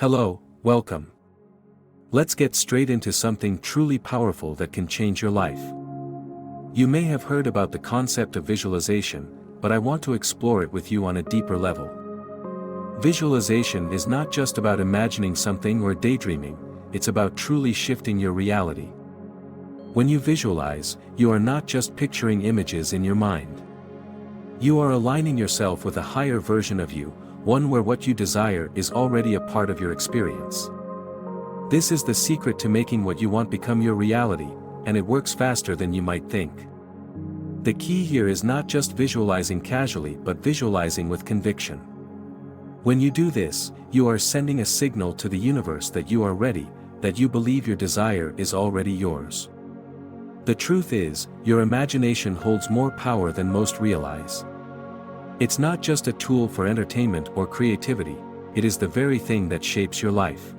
Hello, welcome. Let's get straight into something truly powerful that can change your life. You may have heard about the concept of visualization, but I want to explore it with you on a deeper level. Visualization is not just about imagining something or daydreaming, it's about truly shifting your reality. When you visualize, you are not just picturing images in your mind. You are aligning yourself with a higher version of you, one where what you desire is already a part of your experience. This is the secret to making what you want become your reality, and it works faster than you might think. The key here is not just visualizing casually but visualizing with conviction. When you do this, you are sending a signal to the universe that you are ready, that you believe your desire is already yours. The truth is, your imagination holds more power than most realize. It's not just a tool for entertainment or creativity, it is the very thing that shapes your life.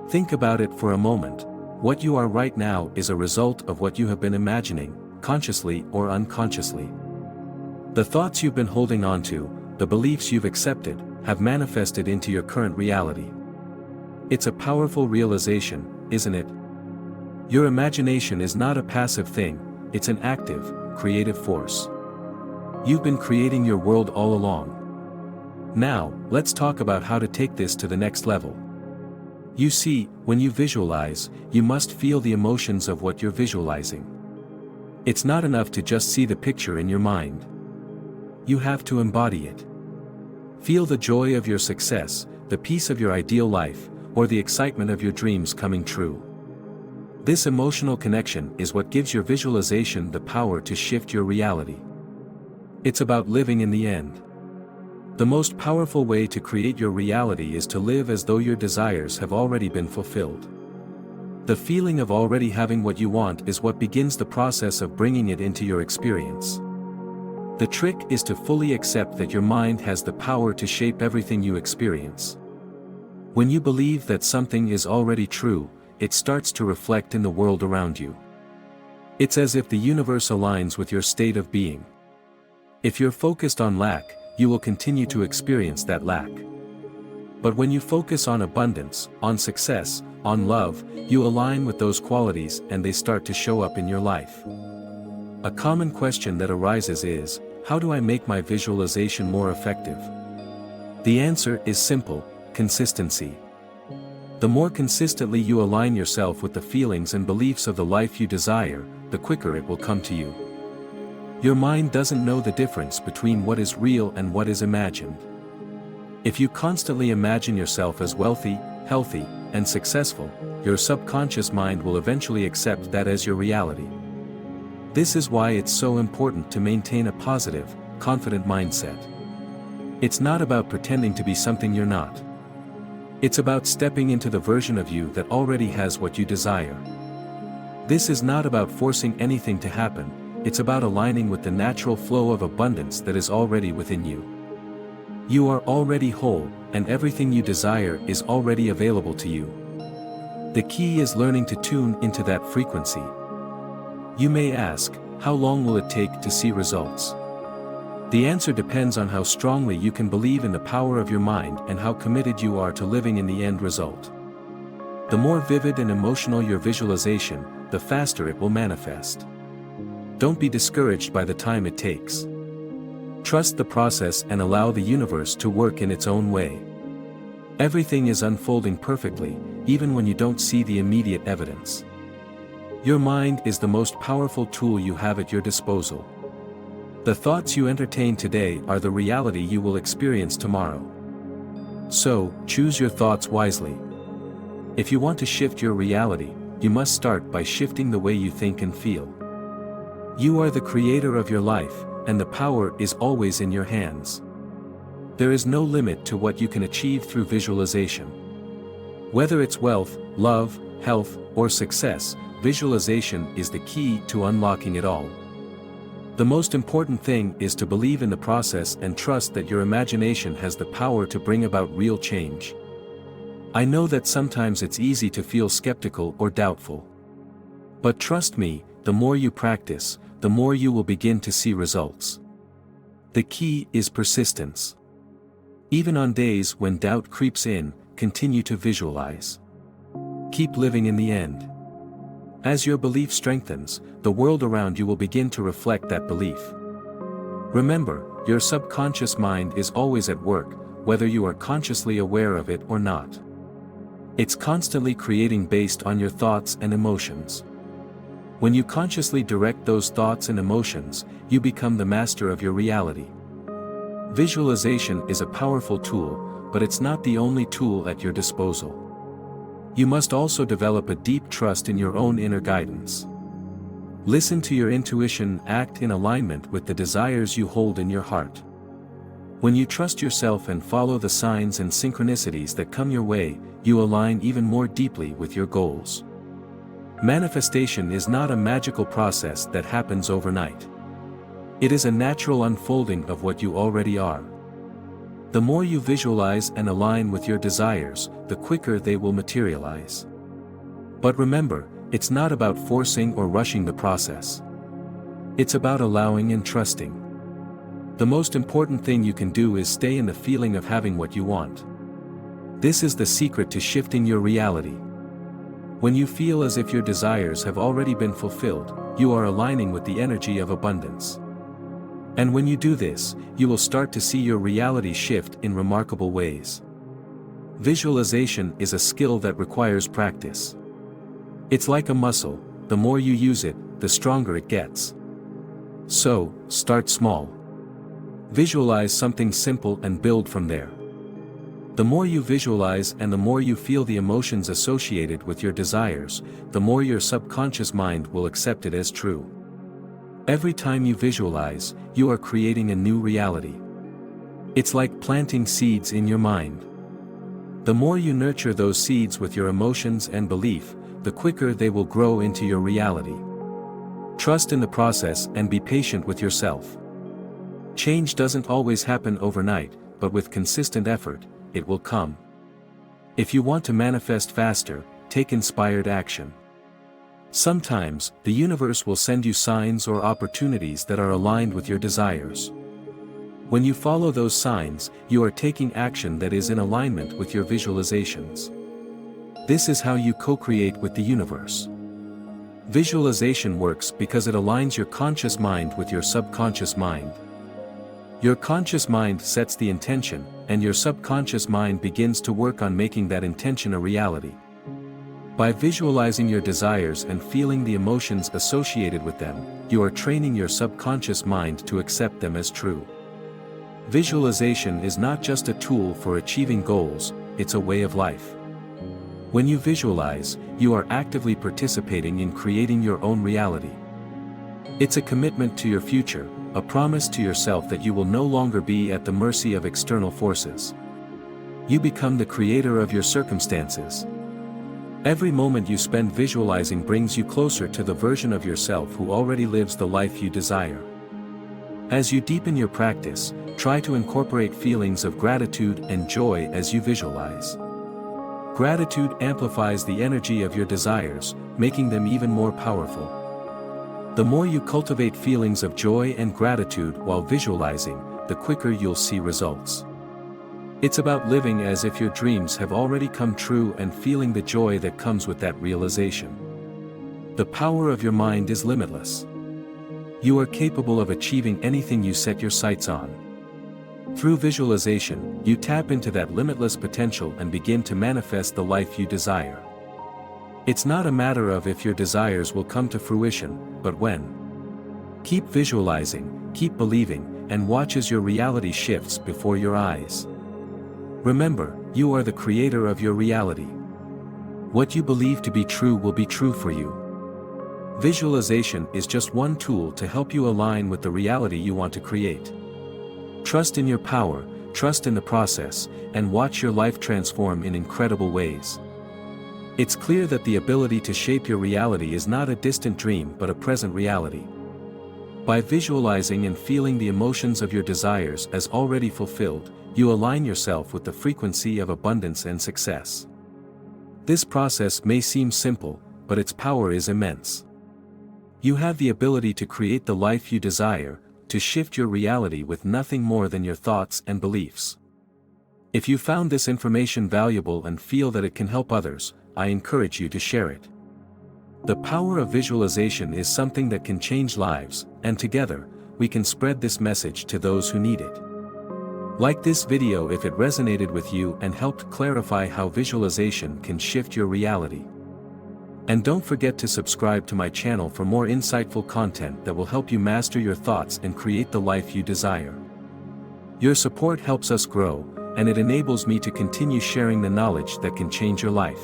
Think about it for a moment. What you are right now is a result of what you have been imagining, consciously or unconsciously. The thoughts you've been holding on to, the beliefs you've accepted, have manifested into your current reality. It's a powerful realization, isn't it? Your imagination is not a passive thing, it's an active, creative force. You've been creating your world all along. Now, let's talk about how to take this to the next level. You see, when you visualize, you must feel the emotions of what you're visualizing. It's not enough to just see the picture in your mind. You have to embody it. Feel the joy of your success, the peace of your ideal life, or the excitement of your dreams coming true. This emotional connection is what gives your visualization the power to shift your reality. It's about living in the end. The most powerful way to create your reality is to live as though your desires have already been fulfilled. The feeling of already having what you want is what begins the process of bringing it into your experience. The trick is to fully accept that your mind has the power to shape everything you experience. When you believe that something is already true, it starts to reflect in the world around you. It's as if the universe aligns with your state of being. If you're focused on lack, you will continue to experience that lack. But when you focus on abundance, on success, on love, you align with those qualities and they start to show up in your life. A common question that arises is, how do I make my visualization more effective? The answer is simple: consistency. The more consistently you align yourself with the feelings and beliefs of the life you desire, the quicker it will come to you. Your mind doesn't know the difference between what is real and what is imagined. If you constantly imagine yourself as wealthy, healthy, and successful, your subconscious mind will eventually accept that as your reality. This is why it's so important to maintain a positive, confident mindset. It's not about pretending to be something you're not. It's about stepping into the version of you that already has what you desire. This is not about forcing anything to happen. It's about aligning with the natural flow of abundance that is already within you. You are already whole, and everything you desire is already available to you. The key is learning to tune into that frequency. You may ask, how long will it take to see results? The answer depends on how strongly you can believe in the power of your mind and how committed you are to living in the end result. The more vivid and emotional your visualization, the faster it will manifest. Don't be discouraged by the time it takes. Trust the process and allow the universe to work in its own way. Everything is unfolding perfectly, even when you don't see the immediate evidence. Your mind is the most powerful tool you have at your disposal. The thoughts you entertain today are the reality you will experience tomorrow. So, choose your thoughts wisely. If you want to shift your reality, you must start by shifting the way you think and feel. You are the creator of your life, and the power is always in your hands. There is no limit to what you can achieve through visualization. Whether it's wealth, love, health, or success, visualization is the key to unlocking it all. The most important thing is to believe in the process and trust that your imagination has the power to bring about real change. I know that sometimes it's easy to feel skeptical or doubtful. But trust me, the more you practice, the more you will begin to see results. The key is persistence. Even on days when doubt creeps in, continue to visualize. Keep living in the end. As your belief strengthens, the world around you will begin to reflect that belief. Remember, your subconscious mind is always at work, whether you are consciously aware of it or not. It's constantly creating based on your thoughts and emotions. When you consciously direct those thoughts and emotions, you become the master of your reality. Visualization is a powerful tool, but it's not the only tool at your disposal. You must also develop a deep trust in your own inner guidance. Listen to your intuition, act in alignment with the desires you hold in your heart. When you trust yourself and follow the signs and synchronicities that come your way, you align even more deeply with your goals. Manifestation is not a magical process that happens overnight. It is a natural unfolding of what you already are. The more you visualize and align with your desires, the quicker they will materialize. But remember, it's not about forcing or rushing the process. It's about allowing and trusting. The most important thing you can do is stay in the feeling of having what you want. This is the secret to shifting your reality. When you feel as if your desires have already been fulfilled, you are aligning with the energy of abundance. And when you do this, you will start to see your reality shift in remarkable ways. Visualization is a skill that requires practice. It's like a muscle, the more you use it, the stronger it gets. So, start small. Visualize something simple and build from there. The more you visualize and the more you feel the emotions associated with your desires, the more your subconscious mind will accept it as true. Every time you visualize, you are creating a new reality. It's like planting seeds in your mind. The more you nurture those seeds with your emotions and belief, the quicker they will grow into your reality. Trust in the process and be patient with yourself. Change doesn't always happen overnight, but with consistent effort, it will come. If you want to manifest faster, take inspired action. Sometimes, the universe will send you signs or opportunities that are aligned with your desires. When you follow those signs, you are taking action that is in alignment with your visualizations. This is how you co-create with the universe. Visualization works because it aligns your conscious mind with your subconscious mind. Your conscious mind sets the intention, and your subconscious mind begins to work on making that intention a reality. By visualizing your desires and feeling the emotions associated with them, you are training your subconscious mind to accept them as true. Visualization is not just a tool for achieving goals, it's a way of life. When you visualize, you are actively participating in creating your own reality. It's a commitment to your future, a promise to yourself that you will no longer be at the mercy of external forces. You become the creator of your circumstances. Every moment you spend visualizing brings you closer to the version of yourself who already lives the life you desire. As you deepen your practice, try to incorporate feelings of gratitude and joy as you visualize. Gratitude amplifies the energy of your desires, making them even more powerful. The more you cultivate feelings of joy and gratitude while visualizing, the quicker you'll see results. It's about living as if your dreams have already come true and feeling the joy that comes with that realization. The power of your mind is limitless. You are capable of achieving anything you set your sights on. Through visualization, you tap into that limitless potential and begin to manifest the life you desire. It's not a matter of if your desires will come to fruition, but when. Keep visualizing, keep believing, and watch as your reality shifts before your eyes. Remember, you are the creator of your reality. What you believe to be true will be true for you. Visualization is just one tool to help you align with the reality you want to create. Trust in your power, trust in the process, and watch your life transform in incredible ways. It's clear that the ability to shape your reality is not a distant dream but a present reality. By visualizing and feeling the emotions of your desires as already fulfilled, you align yourself with the frequency of abundance and success. This process may seem simple, but its power is immense. You have the ability to create the life you desire, to shift your reality with nothing more than your thoughts and beliefs. If you found this information valuable and feel that it can help others, I encourage you to share it. The power of visualization is something that can change lives, and together, we can spread this message to those who need it. Like this video if it resonated with you and helped clarify how visualization can shift your reality. And don't forget to subscribe to my channel for more insightful content that will help you master your thoughts and create the life you desire. Your support helps us grow, and it enables me to continue sharing the knowledge that can change your life.